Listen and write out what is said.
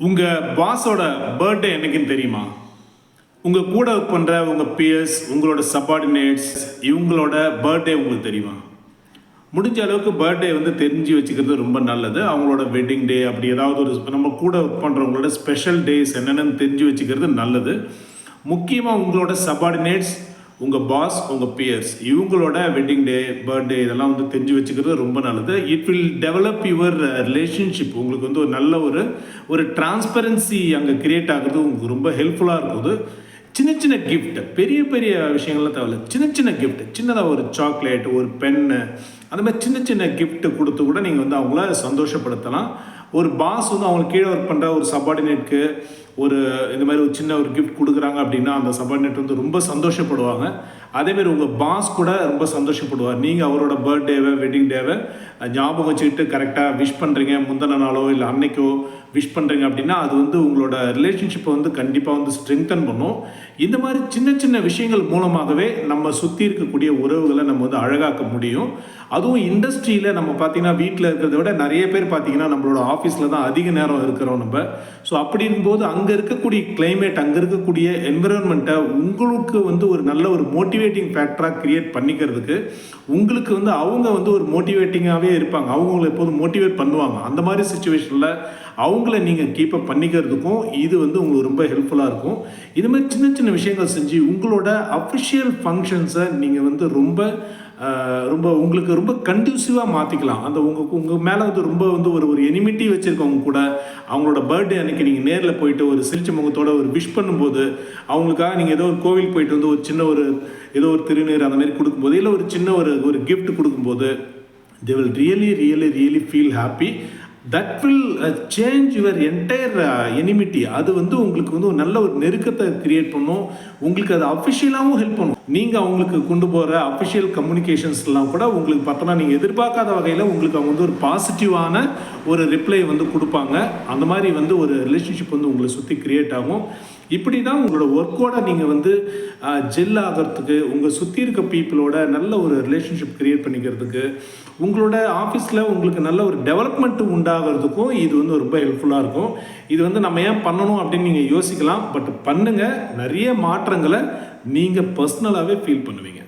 உங்கள் பாஸோட பர்த்டே என்னைக்குன்னு தெரியுமா? உங்கள் கூட ஒர்க் பண்ணுற உங்கள் பியர்ஸ், உங்களோட சப்பார்டினேட்ஸ், இவங்களோட பர்த்டே உங்களுக்கு தெரியுமா? முடிஞ்ச அளவுக்கு பர்த்டே தெரிஞ்சு வச்சுக்கிறது ரொம்ப நல்லது. அவங்களோட வெட்டிங் டே அப்படி ஏதாவது ஒரு நம்ம கூட ஒர்க் பண்ணுறவங்களோட ஸ்பெஷல் டேஸ் என்னென்னு தெரிஞ்சு வச்சுக்கிறது நல்லது. முக்கியமாக உங்களோட சப்பார்டினேட்ஸ், உங்கள் பாஸ், உங்கள் பியர்ஸ் இவங்களோட வெட்டிங் டே, பர்த்டே இதெல்லாம் தெரிஞ்சு வச்சுக்கிறது ரொம்ப நல்லது. It will develop your relationship. உங்களுக்கு ஒரு நல்ல ஒரு டிரான்ஸ்பரன்சி அங்கே கிரியேட் ஆகுறது உங்களுக்கு ரொம்ப ஹெல்ப்ஃபுல்லாக இருக்குது. சின்ன சின்ன கிஃப்ட், பெரிய பெரிய விஷயங்கள்லாம் தேவையில்ல. சின்ன சின்ன கிஃப்ட், சின்னதாக ஒரு சாக்லேட், ஒரு பென்னு, அந்த மாதிரி சின்ன சின்ன கிஃப்ட் கொடுத்து கூட நீங்கள் அவங்கள சந்தோஷப்படுத்தலாம். ஒரு பாஸ் அவங்களுக்கு கீழே ஒர்க் பண்ணுற ஒரு சப்பார்டினேட்க்கு இந்த மாதிரி ஒரு சின்ன ஒரு கிஃப்ட் கொடுக்குறாங்க அப்படின்னா அந்த சப்பார்டினேட் ரொம்ப சந்தோஷப்படுவாங்க. அதேமாரி உங்கள் பாஸ் கூட ரொம்ப சந்தோஷப்படுவார். நீங்கள் அவரோட பர்த்டேவை, வெட்டிங் டேவை ஞாபகம் வச்சுக்கிட்டு கரெக்டாக விஷ் பண்ணுறீங்க, முந்தின நாளோ இல்லை அன்னைக்கோ விஷ் பண்ணுறீங்க அப்படின்னா அது உங்களோட ரிலேஷன்ஷிப்பை கண்டிப்பாக ஸ்ட்ரெங்தன் பண்ணும். இந்த மாதிரி சின்ன சின்ன விஷயங்கள் மூலமாகவே நம்ம சுற்றி இருக்கக்கூடிய உறவுகளை நம்ம அழகாக்க முடியும். அதுவும் இண்டஸ்ட்ரியில் நம்ம பார்த்திங்கன்னா வீட்டில் இருக்கிறத விட நிறைய பேர் பார்த்திங்கன்னா நம்மளோட ஆஃபீஸில் தான் அதிக நேரம் இருக்கிறோம் நம்ம. ஸோ அப்படி இருக்கும்போது அங்கே இருக்கக்கூடிய கிளைமேட், அங்கே இருக்கக்கூடிய என்விரான்மெண்ட்டை உங்களுக்கு ஒரு நல்ல ஒரு மோட்டிவேட்டிங் ஃபேக்டராக க்ரியேட் பண்ணிக்கிறதுக்கு உங்களுக்கு அவங்க ஒரு மோட்டிவேட்டிங்காகவே இருப்பாங்க. அவங்கள எப்போதும் மோட்டிவேட் பண்ணுவாங்க. அந்த மாதிரி சுச்சுவேஷனில் அவங்கள நீங்கள் கீப்பப் பண்ணிக்கிறதுக்கும் இது உங்களுக்கு ரொம்ப ஹெல்ப்ஃபுல்லாக இருக்கும். இது மாதிரி சின்ன சின்ன விஷயங்கள் செஞ்சு உங்களோட அஃபிஷியல் ஃபங்க்ஷன்ஸை நீங்கள் ரொம்ப உங்களுக்கு ரொம்ப கண்டியூசிவாக மாற்றிக்கலாம். அந்த உங்கள் மேலே ரொம்ப ஒரு எனிமிட்டி வச்சுருக்கவங்க கூட அவங்களோட பர்த்டே அன்றைக்கி நீங்கள் நேரில் போயிட்டு ஒரு சிரிச்ச முகத்தோட ஒரு விஷ் பண்ணும்போது, அவங்களுக்காக நீங்கள் ஏதோ ஒரு கோவில் போயிட்டு ஒரு சின்ன ஏதோ ஒரு திருநீர் அந்த மாதிரி கொடுக்கும்போது, இல்லை ஒரு சின்ன ஒரு கிஃப்ட் கொடுக்கும்போது, they will really feel happy. That will change your entire enmity. அது உங்களுக்கு ஒரு நல்ல ஒரு நெருக்கத்தை கிரியேட் பண்ணும். உங்களுக்கு அது அஃபிஷியலாகவும் ஹெல்ப் பண்ணும். நீங்கள் அவங்களுக்கு கொண்டு போகிற அஃபிஷியல் கம்யூனிகேஷன்ஸ்லாம் கூட உங்களுக்கு பார்த்தோன்னா நீங்கள் எதிர்பார்க்காத வகையில் உங்களுக்கு அவங்க ஒரு பாசிட்டிவான ஒரு ரிப்ளை கொடுப்பாங்க. அந்த மாதிரி ஒரு ரிலேஷன்ஷிப் உங்களை சுற்றி கிரியேட் ஆகும். இப்படி தான் உங்களோட ஒர்க்கோட நீங்கள் ஜெல் ஆகிறதுக்கு, உங்கள் சுற்றி இருக்க பீப்புளோட நல்ல ஒரு ரிலேஷன்ஷிப் க்ரியேட் பண்ணிக்கிறதுக்கு, உங்களோட ஆஃபீஸில் உங்களுக்கு நல்ல ஒரு டெவலப்மெண்ட் உண்டாகிறதுக்கும் இது ரொம்ப ஹெல்ப்ஃபுல்லாக இருக்கும். இது நம்ம ஏன் பண்ணணும் அப்படின்னு நீங்கள் யோசிக்கலாம். பட் பண்ணுங்கள், நிறைய மாற்றங்களை நீங்கள் பர்சனலாகவே ஃபீல் பண்ணுவீங்க.